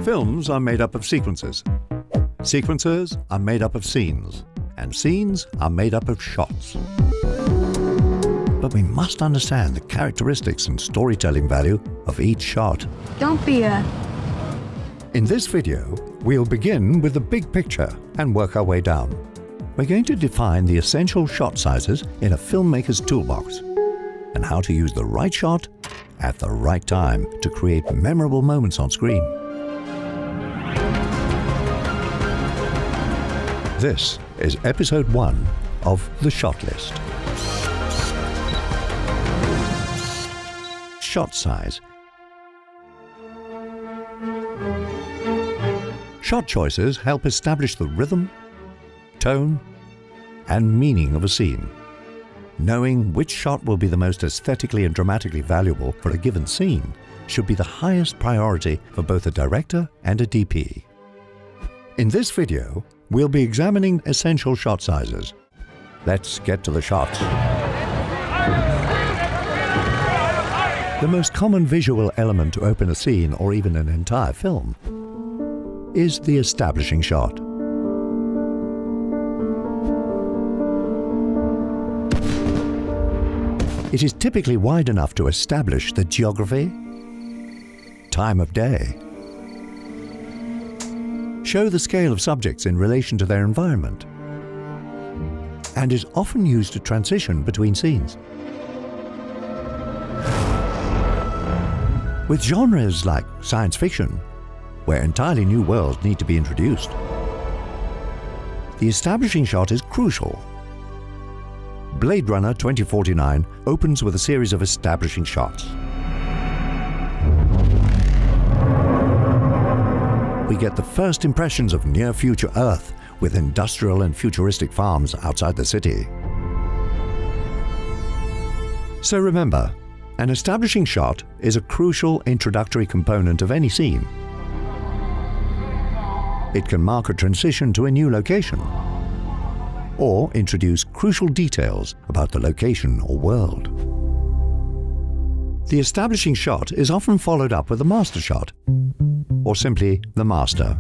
Films are made up of sequences. Sequences are made up of scenes. And scenes are made up of shots. But we must understand the characteristics and storytelling value of each shot. Don't be a... In this video, we'll begin with the big picture and work our way down. We're going to define the essential shot sizes in a filmmaker's toolbox and how to use the right shot at the right time to create memorable moments on screen. This is episode 1 of The Shot List. Shot size. Shot choices help establish the rhythm, tone, and meaning of a scene. Knowing which shot will be the most aesthetically and dramatically valuable for a given scene should be the highest priority for both a director and a DP. In this video, we'll be examining essential shot sizes. Let's get to the shots. The most common visual element to open a scene or even an entire film is the establishing shot. It is typically wide enough to establish the geography, time of day, show the scale of subjects in relation to their environment, and is often used to transition between scenes. With genres like science fiction, where entirely new worlds need to be introduced, the establishing shot is crucial. Blade Runner 2049 opens with a series of establishing shots. We get the first impressions of near-future Earth with industrial and futuristic farms outside the city. So remember, an establishing shot is a crucial introductory component of any scene. It can mark a transition to a new location, or introduce crucial details about the location or world. The establishing shot is often followed up with a master shot, or simply the master.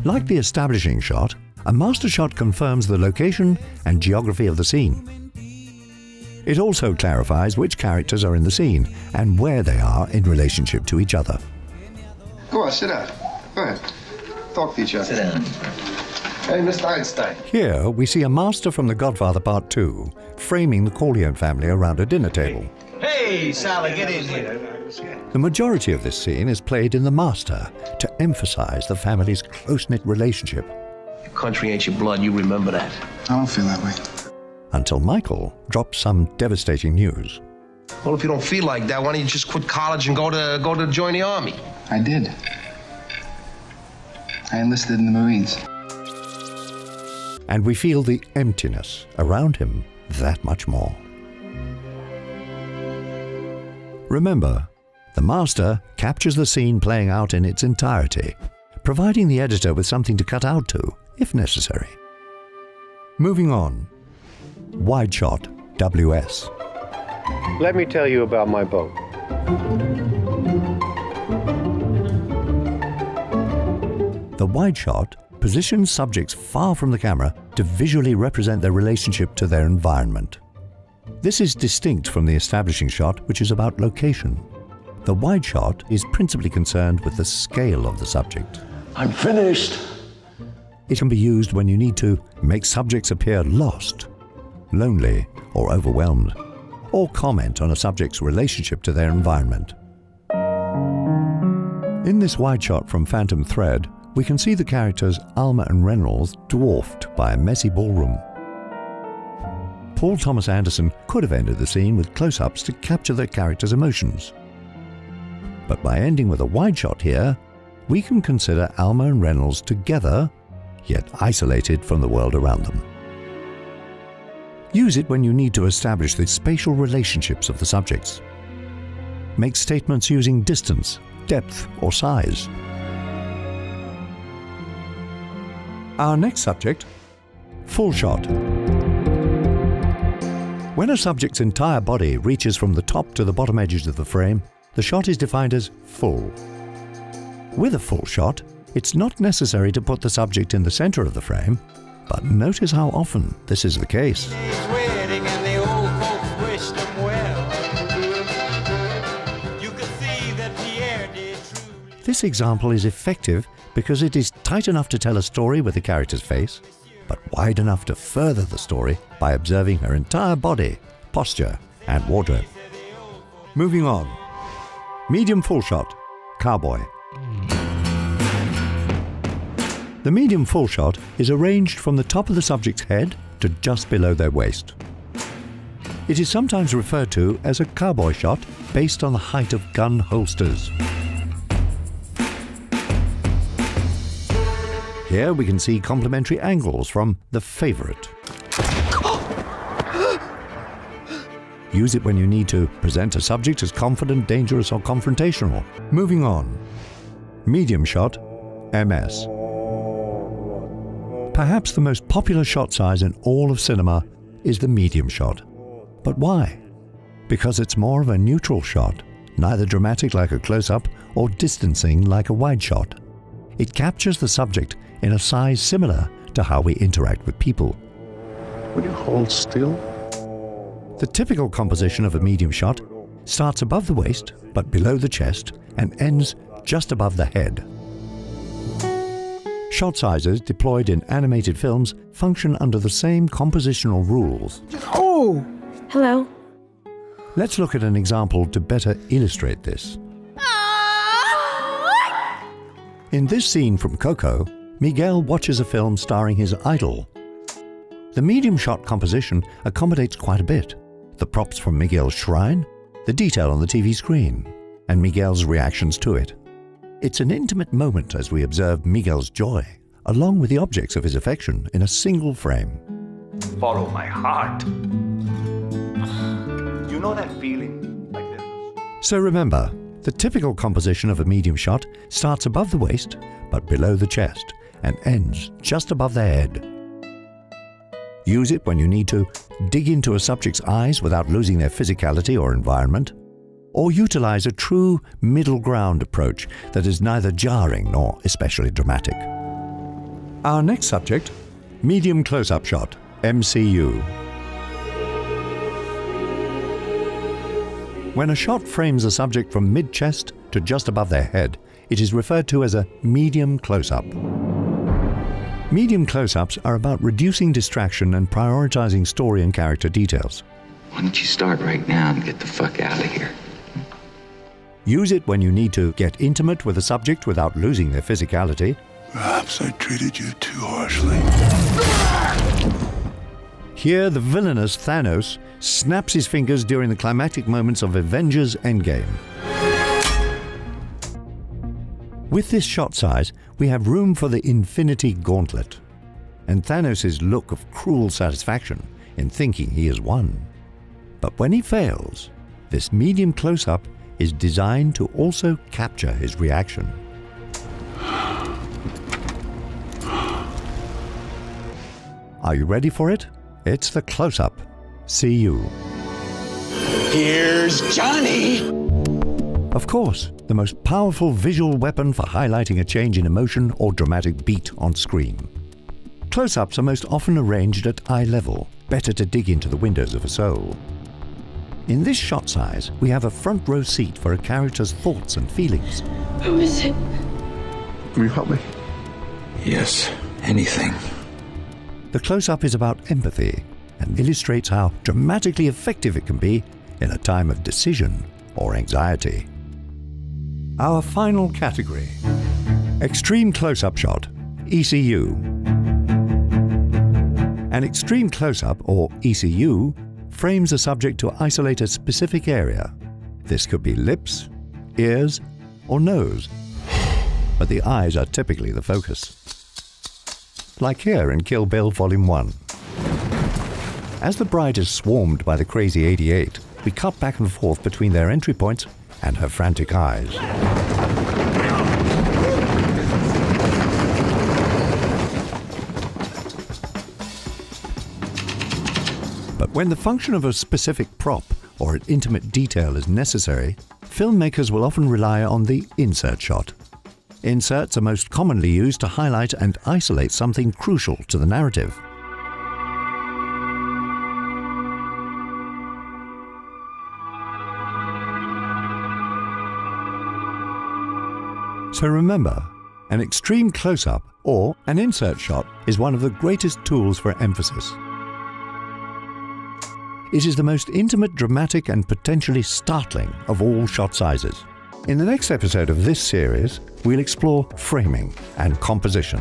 Like the establishing shot, a master shot confirms the location and geography of the scene. It also clarifies which characters are in the scene and where they are in relationship to each other. Go on, sit down. Go ahead. Talk to each other. Sit down. Hey, Mr. Einstein. Here we see a master from The Godfather Part 2 framing the Corleone family around a dinner table. Hey, Sally, get in here. The majority of this scene is played in the master to emphasize the family's close-knit relationship. Your country ain't your blood, you remember that. I don't feel that way. Until Michael drops some devastating news. Well, if you don't feel like that, why don't you just quit college and go to join the army? I did. I enlisted in the Marines. And we feel the emptiness around him that much more. Remember, the master captures the scene playing out in its entirety, providing the editor with something to cut out to, if necessary. Moving on. Wide shot, WS. Let me tell you about my boat. The wide shot positions subjects far from the camera to visually represent their relationship to their environment. This is distinct from the establishing shot, which is about location. The wide shot is principally concerned with the scale of the subject. I'm finished. It can be used when you need to make subjects appear lost, lonely, or overwhelmed, or comment on a subject's relationship to their environment. In this wide shot from Phantom Thread, we can see the characters Alma and Reynolds dwarfed by a messy ballroom. Paul Thomas Anderson could have ended the scene with close-ups to capture their characters' emotions. But by ending with a wide shot here, we can consider Alma and Reynolds together, yet isolated from the world around them. Use it when you need to establish the spatial relationships of the subjects. Make statements using distance, depth, or size. Our next subject, full shot. When a subject's entire body reaches from the top to the bottom edges of the frame, the shot is defined as full. With a full shot, it's not necessary to put the subject in the center of the frame, but notice how often this is the case. This example is effective because it is tight enough to tell a story with the character's face, but wide enough to further the story by observing her entire body, posture, and wardrobe. Moving on. Medium full shot, cowboy. The medium full shot is arranged from the top of the subject's head to just below their waist. It is sometimes referred to as a cowboy shot based on the height of gun holsters. Here we can see complementary angles from The Favorite. Use it when you need to present a subject as confident, dangerous, or confrontational. Moving on. Medium shot, MS. Perhaps the most popular shot size in all of cinema is the medium shot. But why? Because it's more of a neutral shot, neither dramatic like a close-up or distancing like a wide shot. It captures the subject in a size similar to how we interact with people. Will you hold still? The typical composition of a medium shot starts above the waist but below the chest and ends just above the head. Shot sizes deployed in animated films function under the same compositional rules. Oh! Hello. Let's look at an example to better illustrate this. In this scene from Coco, Miguel watches a film starring his idol. The medium shot composition accommodates quite a bit. The props from Miguel's shrine, the detail on the TV screen, and Miguel's reactions to it. It's an intimate moment as we observe Miguel's joy, along with the objects of his affection in a single frame. Follow my heart. You know that feeling? Like this. So remember, the typical composition of a medium shot starts above the waist, but below the chest, and ends just above the head. Use it when you need to dig into a subject's eyes without losing their physicality or environment, or utilize a true middle ground approach that is neither jarring nor especially dramatic. Our next subject, medium close-up shot, MCU. When a shot frames a subject from mid-chest to just above their head, it is referred to as a medium close-up. Medium close-ups are about reducing distraction and prioritizing story and character details. Why don't you start right now and get the fuck out of here? Use it when you need to get intimate with a subject without losing their physicality. Perhaps I treated you too harshly. Here, the villainous Thanos snaps his fingers during the climactic moments of Avengers Endgame. With this shot size, we have room for the Infinity Gauntlet, and Thanos' look of cruel satisfaction in thinking he has won. But when he fails, this medium close-up is designed to also capture his reaction. Are you ready for it? It's the close-up. See you. Here's Johnny! Of course, the most powerful visual weapon for highlighting a change in emotion or dramatic beat on screen. Close-ups are most often arranged at eye level, better to dig into the windows of a soul. In this shot size, we have a front row seat for a character's thoughts and feelings. Who is it? Will you help me? Yes, anything. The close-up is about empathy and illustrates how dramatically effective it can be in a time of decision or anxiety. Our final category, extreme close-up shot, ECU. An extreme close-up, or ECU, frames a subject to isolate a specific area. This could be lips, ears, or nose, but the eyes are typically the focus. Like here in Kill Bill Volume 1. As the bride is swarmed by the crazy 88, we cut back and forth between their entry points and her frantic eyes. But When the function of a specific prop or an intimate detail is necessary, filmmakers will often rely on the insert shot. Inserts are most commonly used to highlight and isolate something crucial to the narrative. So remember, an extreme close-up or an insert shot is one of the greatest tools for emphasis. It is the most intimate, dramatic, and potentially startling of all shot sizes. In the next episode of this series, we'll explore framing and composition.